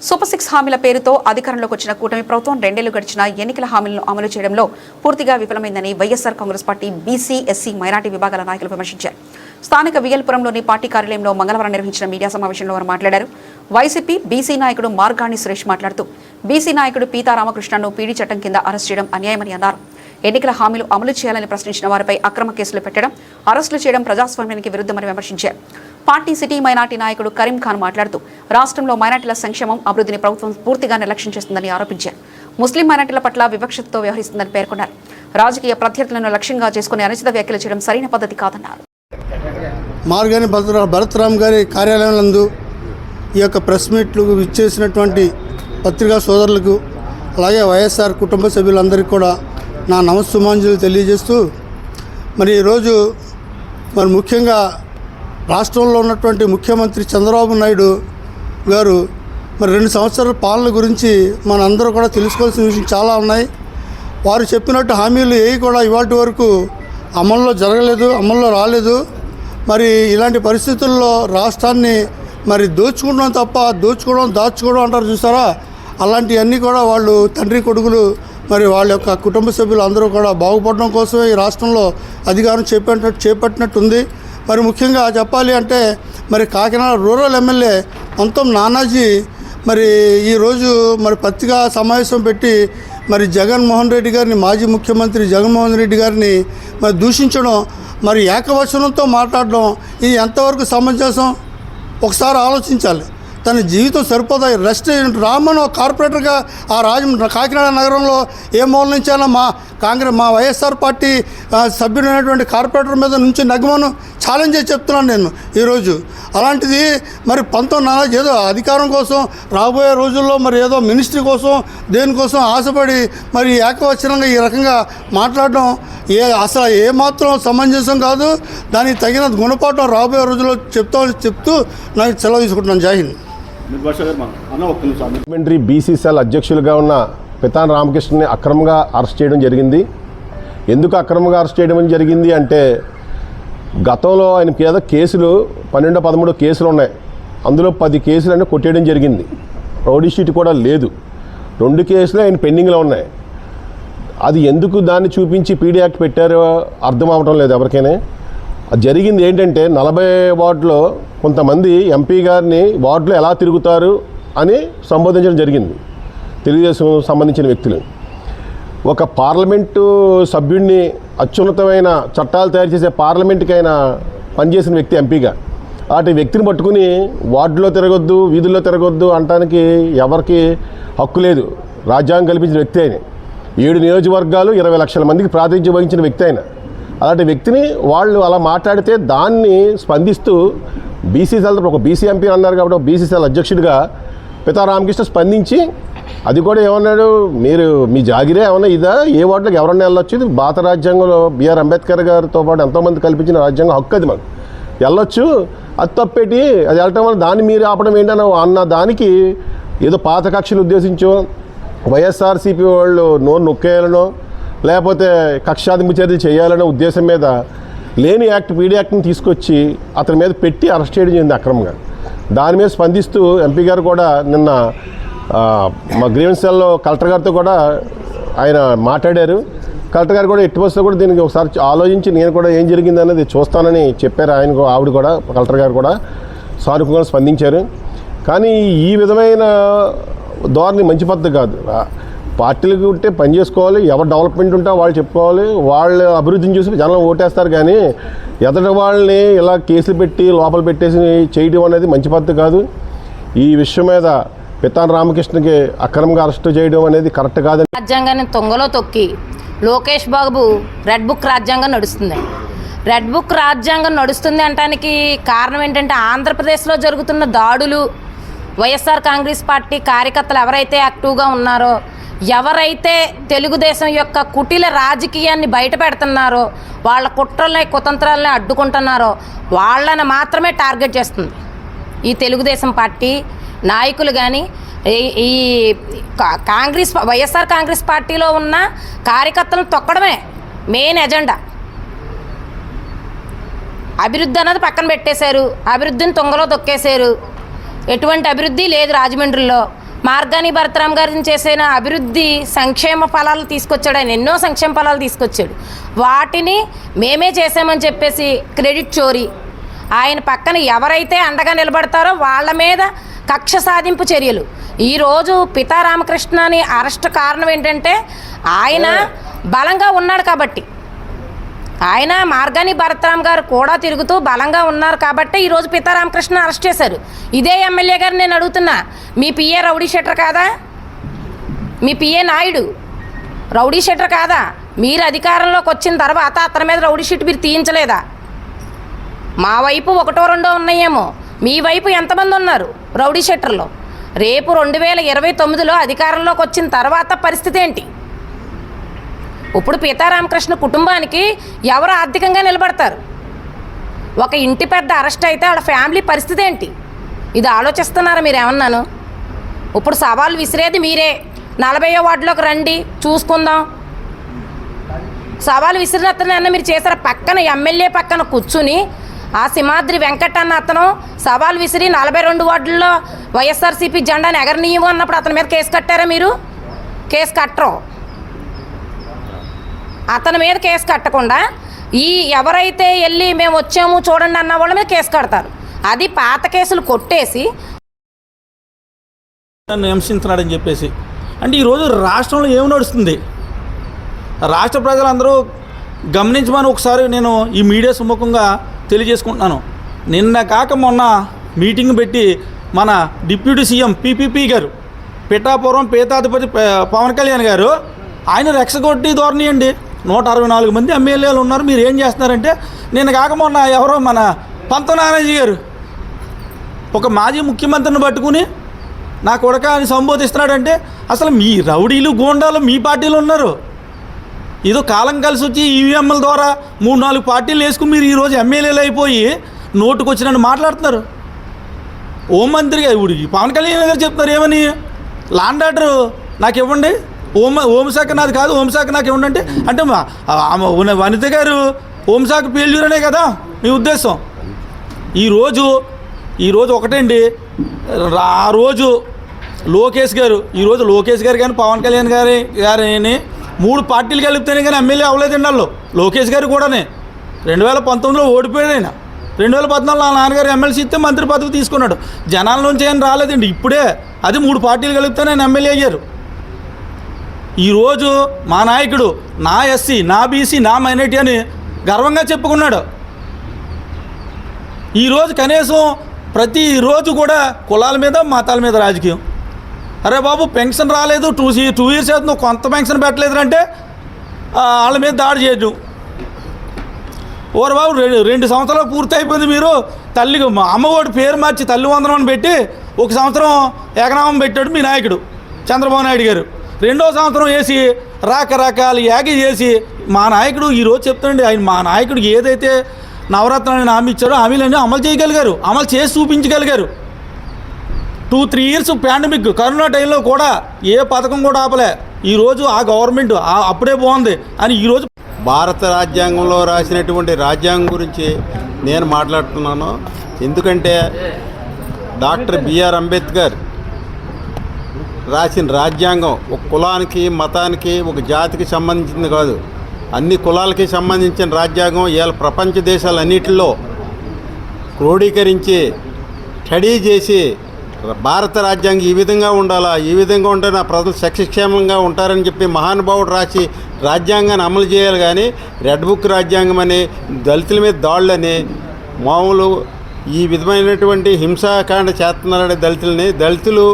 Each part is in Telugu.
సూపర్ 6 హామీల పేరుతో అధికారంలోకి వచ్చిన కూటమి ప్రభుత్వం 2 ఏళ్లు గడిచిన ఎన్నికల హామీలను అమలు చేయడంలో పూర్తిగా విఫలమైందని YSR Congress party BC, SC, minority విభాగాల నాయకులు విమర్శించారు. స్థానిక వియల్పురంలోని పార్టీ కార్యాలయంలో మంగళవారం నిర్వహించిన మీడియా సమావేశంలో వారు మాట్లాడారు. వైసీపీ బీసీ నాయకుడు మార్గాని సురేష్ మాట్లాడుతూ బీసీ నాయకుడు పీతా రామకృష్ణను పీడీ చట్టం కింద అరెస్ట్ చేయడం అన్యాయమని అన్నారు. ఎన్నికల హామీలు అమలు చేయాలని ప్రశ్నించిన వారిపై అక్రమ కేసులు పెట్టడం, అరెస్టులు చేయడం ప్రజాస్వామ్యానికి విరుద్ధమని విమర్శించారు. పార్టీ సిటీ మైనార్టీ నాయకుడు కరీం ఖాన్ మాట్లాడుతూ రాష్ట్రంలో మైనార్టీల సంక్షేమం, అభివృద్ధిని ప్రభుత్వం పూర్తిగా నిర్లక్ష్యం చేస్తుందని ఆరోపించారు. ముస్లిం మైనార్టీల పట్ల వివక్షతతో వ్యవహరిస్తుందని పేర్కొన్నారు. రాజకీయ ప్రత్యర్థులను లక్ష్యంగా చేసుకుని అనుచిత వ్యాఖ్యలు చేయడం సరైన పద్ధతి కాదన్నారు. మార్గాని భరత్రామ్ గారి కార్యాలయం ఈ యొక్క ప్రెస్ మీట్లు ఇచ్చేసినటువంటి పత్రికా సోదరులకు, అలాగే వైఎస్ఆర్ కుటుంబ సభ్యులందరికీ కూడా నా నమస్సుమాంజలు తెలియజేస్తూ, మరి ఈరోజు ముఖ్యంగా రాష్ట్రంలో ఉన్నటువంటి ముఖ్యమంత్రి చంద్రబాబు నాయుడు గారు 2 సంవత్సరాల పాలన గురించి మనందరూ కూడా తెలుసుకోవాల్సిన విషయం చాలా ఉన్నాయి. వారు చెప్పినట్టు హామీలు ఏవి కూడా ఇవాటి వరకు అమల్లో జరగలేదు, అమల్లో రాలేదు. మరి ఇలాంటి పరిస్థితుల్లో రాష్ట్రాన్ని దోచుకుంటాం తప్ప దాచుకోవడం అంటారు చూసారా, అలాంటివన్నీ కూడా వాళ్ళు తండ్రి కొడుకులు వాళ్ళ యొక్క కుటుంబ సభ్యులు అందరూ కూడా బాగుపడడం కోసమే ఈ రాష్ట్రంలో అధికారం చేపట్టినట్టుంది. ముఖ్యంగా చెప్పాలి అంటే కాకినాడ రూరల్ ఎమ్మెల్యే మొత్తం నానాజీ ఈరోజు పత్రికా సమావేశం పెట్టి జగన్మోహన్ రెడ్డి గారిని, మాజీ ముఖ్యమంత్రి జగన్మోహన్ రెడ్డి గారిని దూషించడం, ఏకవచనంతో మాట్లాడడం, ఇది ఎంతవరకు సమంజసం ఒకసారి ఆలోచించాలి. తన జీవితం సరిపోదా? రెస్టారెంట్ రామన్ కార్పొరేటర్గా ఆ కాకినాడ నగరంలో ఏ మూల నుంచైనా మా వైఎస్ఆర్ పార్టీ సభ్యుడైనటువంటి కార్పొరేటర్ మీద నుంచి నగమను ఛాలెంజ్ చేసి చెప్తున్నాను నేను ఈరోజు. అలాంటిది 19 ఏదో అధికారం కోసం, రాబోయే రోజుల్లో ఏదో మినిస్ట్రీ కోసం, దేనికోసం ఆశపడి ఏకవచనంగా ఈ రకంగా మాట్లాడడం అసలు ఏమాత్రం సమంజసం కాదు. దానికి తగిన గుణపాఠం రాబోయే రోజుల్లో చెప్తూ నాకు సెలవు తీసుకుంటున్నాను. జై హింద్. పార్లమెంటరీ బీసీ సెల్ అధ్యక్షులుగా ఉన్న పితాన్ రామకృష్ణని అక్రమంగా అరెస్ట్ చేయడం జరిగింది. ఎందుకు అక్రమంగా అరెస్ట్ చేయడం జరిగింది అంటే, గతంలో ఆయన మీద కేసులు 12-13 కేసులు ఉన్నాయి. అందులో 10 కేసులన్నీ కొట్టేయడం జరిగింది. రౌడీ షీట్ కూడా లేదు. 2 కేసులు ఆయన పెండింగ్లో ఉన్నాయి. అది ఎందుకు దాన్ని చూపించి పీడీ యాక్ట్ పెట్టారో అర్థం అవడం లేదు ఎవరికైనా. జరిగింది ఏంటంటే, 40 వార్డులో కొంతమంది ఎంపీ గారిని వార్డులో ఎలా తిరుగుతారు అని సంబోధించడం జరిగింది. తెలుగుదేశం సంబంధించిన వ్యక్తులు ఒక పార్లమెంటు సభ్యుడిని, అత్యున్నతమైన చట్టాలు తయారు చేసే పార్లమెంటుకైనా పనిచేసిన వ్యక్తి ఎంపీగా, అటు వ్యక్తిని పట్టుకుని వార్డులో తిరగొద్దు, వీధుల్లో తిరగొద్దు అనడానికి ఎవరికి హక్కు లేదు. రాజ్యాంగం కల్పించిన వ్యక్తి ఆయన. 7 నియోజకవర్గాలు 20 లక్షల మందికి ప్రాతినిధ్యం వహించిన వ్యక్తి ఆయన. అలాంటి వ్యక్తిని వాళ్ళు అలా మాట్లాడితే దాన్ని స్పందిస్తూ బీసీసీఎల్ ఒక బీసీ ఎంపీ అన్నారు కాబట్టి ఒక బీసీసీఎల్ అధ్యక్షుడిగా పితా రామకృష్ణ స్పందించి, అది కూడా ఏమన్నాడు, మీరు మీ జాగిరే ఏమన్నా ఇదా, ఏ వార్డులకు ఎవరన్నా వెళ్ళొచ్చు, ఇది భారత రాజ్యాంగంలో బిఆర్ అంబేద్కర్ గారితో పాటు ఎంతోమంది కల్పించిన రాజ్యాంగం హక్కు, అది మనకు వెళ్ళొచ్చు, అది తప్పేటి, అది వెళ్ళటం వల్ల దాన్ని మీరు ఆపడం ఏంటని అన్న దానికి ఏదో పాత కక్షలు ఉద్దేశించో, వైఎస్ఆర్సీపీ వాళ్ళు నోరు నొక్కేయాలనో, లేకపోతే కక్షాదింపు చర్యలు చేయాలనే ఉద్దేశం మీద లేని యాక్ట్, పీడీ యాక్ట్ని తీసుకొచ్చి అతని మీద పెట్టి అరెస్ట్ చేయడం జరిగింది అక్రమంగా. దాని మీద స్పందిస్తూ ఎంపీ గారు కూడా నిన్న మా గ్రీవెన్స్ సెల్లో కలెక్టర్ గారితో కూడా ఆయన మాట్లాడారు. కలెక్టర్ గారు కూడా ఎట్టి బస్సులో కూడా దీనికి ఒకసారి ఆలోచించి నేను కూడా ఏం జరిగింది అనేది చూస్తానని చెప్పారు. ఆవిడ కూడా, కలెక్టర్ గారు కూడా సానుకూలంగా స్పందించారు. కానీ ఈ విధమైన ధోరణి మంచి పద్ధతి కాదు. పార్టీలకు ఉంటే పని చేసుకోవాలి, ఎవరు డెవలప్మెంట్ ఉంటే వాళ్ళు చెప్పుకోవాలి, వాళ్ళ అభివృద్ధిని చూసి జనం ఓటేస్తారు. కానీ ఎదటి వాళ్ళని ఇలా కేసులు పెట్టి లోపల పెట్టేసి చేయడం అనేది మంచి పద్ధతి కాదు. ఈ విషయం మీద పితాన్ రామకృష్ణకి అక్రమంగా అరెస్ట్ చేయడం అనేది కరెక్ట్ కాదని, రాజ్యాంగాన్ని తొంగలో తొక్కి లోకేష్ బాబు రెడ్ బుక్ రాజ్యాంగం నడుస్తుంది. రెడ్ బుక్ రాజ్యాంగం నడుస్తుంది అనడానికి కారణం ఏంటంటే, ఆంధ్రప్రదేశ్లో జరుగుతున్న దాడులు, వైఎస్ఆర్ కాంగ్రెస్ పార్టీ కార్యకర్తలు ఎవరైతే యాక్టివ్గా ఉన్నారో, ఎవరైతే తెలుగుదేశం యొక్క కుటిల రాజకీయాన్ని బయట పెడుతున్నారో, వాళ్ళ కుట్రల్ని కుతంత్రాలని అడ్డుకుంటున్నారో వాళ్ళని మాత్రమే టార్గెట్ చేస్తుంది ఈ తెలుగుదేశం పార్టీ నాయకులు. కానీ ఈ వైఎస్ఆర్ కాంగ్రెస్ పార్టీలో ఉన్న కార్యకర్తలను తొక్కడమే మెయిన్ ఎజెండా. అభివృద్ధి అన్నది పక్కన పెట్టేశారు, అభివృద్ధిని తొంగలో తొక్కేశారు. ఎటువంటి అభివృద్ధి లేదు రాజమండ్రిలో. మార్గాని భరతరామ్ గారిని చేసిన అభివృద్ధి సంక్షేమ ఫలాలు తీసుకొచ్చాడు. ఆయన ఎన్నో సంక్షేమ ఫలాలు తీసుకొచ్చాడు. వాటిని మేమే చేసామని చెప్పేసి క్రెడిట్ చోరీ. ఆయన పక్కన ఎవరైతే అండగా నిలబడతారో వాళ్ళ మీద కక్ష సాధింపు చర్యలు. ఈరోజు పితా రామకృష్ణని అరెస్ట్ కారణం ఏంటంటే ఆయన బలంగా ఉన్నాడు కాబట్టి, ఆయన మార్గాని భరతరామ్ గారు కూడా తిరుగుతూ బలంగా ఉన్నారు కాబట్టి ఈరోజు పితా రామకృష్ణ అరెస్ట్ చేశారు. ఇదే ఎమ్మెల్యే గారు నేను అడుగుతున్నా, మీ పిఏ రౌడీ షెటర్ కాదా? మీ పిఏ నాయుడు రౌడీ షెటర్ కాదా? మీరు అధికారంలోకి వచ్చిన తర్వాత అతని మీద రౌడీ షీట్ మీరు తీయించలేదా? మా వైపు ఒకటో రెండో ఉన్నాయేమో, మీ వైపు ఎంతమంది ఉన్నారు రౌడీ షెటర్లో? రేపు 2029లో అధికారంలోకి వచ్చిన తర్వాత పరిస్థితి ఏంటి? ఇప్పుడు పీతారామకృష్ణ కుటుంబానికి ఎవరు ఆర్థికంగా నిలబడతారు? ఒక ఇంటి పెద్ద అరెస్ట్ అయితే వాళ్ళ ఫ్యామిలీ పరిస్థితి ఏంటి? ఇది ఆలోచిస్తున్నారా మీరు ఏమన్నాను? ఇప్పుడు సవాల్ విసిరేది మీరే. 40వ వార్డులోకి రండి, చూసుకుందాం. సవాల్ విసిరినతను మీరు చేశారు. పక్కన ఎమ్మెల్యే పక్కన కూర్చుని ఆ సింహాద్రి వెంకట్ అన్న అతను సవాల్ విసిరి 42 వార్డుల్లో వైఎస్ఆర్సీపీ జెండాని ఎగరనీయము అన్నప్పుడు అతని మీద కేసు కట్టారా మీరు? కేసు కట్టరు. అతని మీద కేసు కట్టకుండా ఈ ఎవరైతే వెళ్ళి మేము వచ్చాము చూడండి అన్న వాళ్ళ మీద కేసు కడతారు. అది పాత కేసులు కొట్టేసి నన్ను హింసిస్తున్నాడని చెప్పేసి. అంటే ఈరోజు రాష్ట్రంలో ఏమి నడుస్తుంది? రాష్ట్ర ప్రజలందరూ గమనించమని ఒకసారి నేను ఈ మీడియా సముఖంగా తెలియజేసుకుంటున్నాను. నిన్న కాక మొన్న మీటింగ్ పెట్టి మన డిప్యూటీ సీఎం పీపీపీ గారు, పిఠాపురం పీతాధిపతి పవన్ కళ్యాణ్ గారు, ఆయన రెచ్చగొట్టి ధోరణి అండి. 164 మంది ఎమ్మెల్యేలు ఉన్నారు, మీరు ఏం చేస్తున్నారంటే, నిన్న కాక మొన్న ఎవరో మన పంత నానాజీ గారు ఒక మాజీ ముఖ్యమంత్రిని పట్టుకుని నా కొడక అని సంబోధిస్తున్నాడంటే, అసలు మీ రౌడీలు గూండాలు మీ పార్టీలో ఉన్నారు. ఏదో కాలం కలిసి వచ్చి ఈవీఎంల ద్వారా 3-4 పార్టీలు వేసుకుని మీరు ఈరోజు ఎమ్మెల్యేలు అయిపోయి నోటుకు వచ్చినట్టు మాట్లాడుతున్నారు. హోంమంత్రిగా ఇప్పుడు పవన్ కళ్యాణ్ గారు చెప్తున్నారు ఏమని, ల్యాండ్ ఆర్డర్ నాకు ఇవ్వండి, హోంశాఖ నాది కాదు, హోంశాఖ నాకు ఇవ్వండి అంటే వనిత గారు హోంశాఖ ఫెయిల్యూర్ అనే కదా మీ ఉద్దేశం? ఈరోజు ఒకటండి, ఆ రోజు లోకేష్ గారు కానీ పవన్ కళ్యాణ్ గారిని 3 పార్టీలు కలిపితేనే కానీ ఎమ్మెల్యే అవ్వలేదండి వాళ్ళు. లోకేష్ గారు కూడానే 2019లో ఓడిపోయాడు ఆయన. 2014 వాళ్ళ నాన్నగారు ఎమ్మెల్సీ ఇస్తే మంత్రి పదవి తీసుకున్నాడు. జనాల నుంచి ఏం రాలేదండి, ఇప్పుడే అది 3 పార్టీలు కలిపితే ఆయన ఎమ్మెల్యే అయ్యారు. ఈరోజు మా నాయకుడు నా ఎస్సీ, నా బీసీ, నా మైనారిటీ అని గర్వంగా చెప్పుకున్నాడు. ఈరోజు కనీసం ప్రతిరోజు కూడా కులాల మీద మతాల మీద రాజకీయం. అరే బాబు పెన్షన్ రాలేదు, 2 ఇయర్స్ అవుతుంది, కొంత పెన్షన్ పెట్టలేదు అంటే వాళ్ళ మీద దాడి చేయడం. ఓరు బాబు 2 సంవత్సరాలు పూర్తి అయిపోయింది, మీరు తల్లి అమ్మఒడి పేరు మార్చి తల్లి వందనం అని పెట్టి 1 సంవత్సరం ఏకనామం పెట్టాడు మీ నాయకుడు చంద్రబాబు నాయుడు గారు. 2వ సంవత్సరం వేసి రకరకాల యాగి చేసి మా నాయకుడు ఈరోజు చెప్తానండి, ఆయన మా నాయకుడు ఏదైతే నవరత్నాన్ని హామీ ఇచ్చారో హామీలన్నీ అమలు చేయగలిగారు, అమలు చేసి చూపించగలిగారు. 2-3 ఇయర్స్ పాండమిక్ కరోనా టైంలో కూడా ఏ పథకం కూడా ఆపలే. ఈరోజు ఆ గవర్నమెంట్ అప్పుడే బాగుంది అని ఈరోజు భారత రాజ్యాంగంలో రాసినటువంటి రాజ్యాంగం గురించి నేను మాట్లాడుతున్నాను. ఎందుకంటే డాక్టర్ బిఆర్ అంబేద్కర్ రాసిన రాజ్యాంగం ఒక కులానికి, మతానికి, ఒక జాతికి సంబంధించింది కాదు, అన్ని కులాలకి సంబంధించిన రాజ్యాంగం. ఇవాళ ప్రపంచ దేశాలన్నిటిలో క్రోడీకరించి స్టడీ చేసి భారత రాజ్యాంగం ఈ విధంగా ఉండాలా, ఈ విధంగా ఉంటే నా ప్రజలు సఖ్యక్షేమంగా ఉంటారని చెప్పి మహానుభావుడు రాసి రాజ్యాంగాన్ని అమలు చేయాలి. కానీ రెడ్ బుక్ రాజ్యాంగం అని, దళితుల మీద దాడులని, మామూలు ఈ విధమైనటువంటి హింసాకాండ చేస్తున్నారనే దళితులు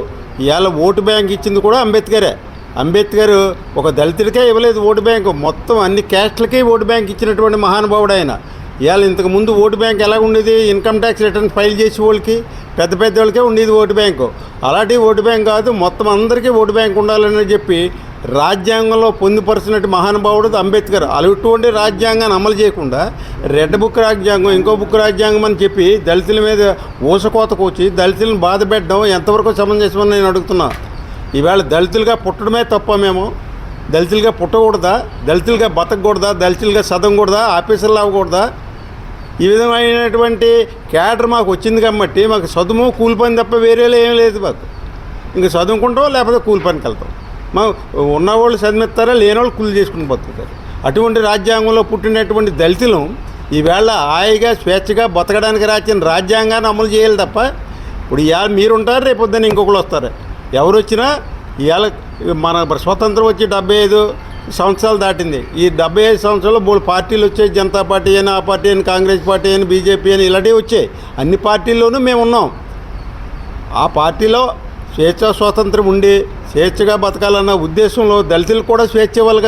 ఇవాళ ఓటు బ్యాంక్ ఇచ్చింది కూడా అంబేద్కరే. అంబేద్కర్ ఒక దళితుడికే ఇవ్వలేదు ఓటు బ్యాంకు, మొత్తం అన్ని క్యాస్ట్లకి ఓటు బ్యాంక్ ఇచ్చినటువంటి మహానుభావుడు ఆయన. ఇవాళ ఇంతకుముందు ఓటు బ్యాంక్ ఎలా ఉండేది, ఇన్కమ్ ట్యాక్స్ రిటర్న్ ఫైల్ చేసే వాళ్ళకి పెద్ద వాళ్ళకే ఉండేది ఓటు బ్యాంకు. అలాంటి ఓటు బ్యాంక్ కాదు, మొత్తం అందరికీ ఓటు బ్యాంక్ ఉండాలని చెప్పి రాజ్యాంగంలో పొందుపరిచినట్టు మహానుభావుడు అంబేద్కర్. అటువంటి రాజ్యాంగాన్ని అమలు చేయకుండా రెడ్ బుక్ రాజ్యాంగం, ఇంకో బుక్ రాజ్యాంగం అని చెప్పి దళితుల మీద ఊసకోతకు వచ్చి దళితులను బాధ పెట్టడం ఎంతవరకు సమంజసమని నేను అడుగుతున్నా. ఈవేళ దళితులుగా పుట్టడమే తప్ప, మేము దళితులుగా పుట్టకూడదా, దళితులుగా బతకూడదా, దళితులుగా చదవకూడదా, ఆఫీసర్లు అవ్వకూడదా? ఈ విధమైనటువంటి క్యాడర్ మాకు వచ్చింది కాబట్టి మాకు చదువు కూలి పని తప్ప వేరేలో ఏం లేదు. మాకు ఇంక చదువుకుంటాం లేకపోతే కూలి పనికి వెళ్తాం. మా ఉన్నవాళ్ళు చదివిస్తారా, లేనివాళ్ళు కూలి చేసుకుని బతుకుతారు. అటువంటి రాజ్యాంగంలో పుట్టినటువంటి దళితులు ఈవేళ హాయిగా స్వేచ్ఛగా బతకడానికి రాసిన రాజ్యాంగాన్ని అమలు చేయాలి తప్ప, ఇప్పుడు ఇవాళ మీరుంటారు, రేపొద్దున ఇంకొకరు వస్తారు. ఎవరు వచ్చినా ఇవాళ మన స్వతంత్రం వచ్చి 75 సంవత్సరాలు దాటింది. ఈ 75 సంవత్సరాలు 3 పార్టీలు వచ్చాయి. జనతా పార్టీ అని, ఆ పార్టీ అని, కాంగ్రెస్ పార్టీ అని, బీజేపీ అని, ఇలాంటివి వచ్చాయి. అన్ని పార్టీల్లోనూ మేము ఉన్నాం. ఆ పార్టీలో స్వేచ్ఛా స్వాతంత్రం ఉండి స్వేచ్ఛగా బతకాలన్న ఉద్దేశంలో దళితులు కూడా స్వేచ్ఛ ఇవ్వాలి కదా.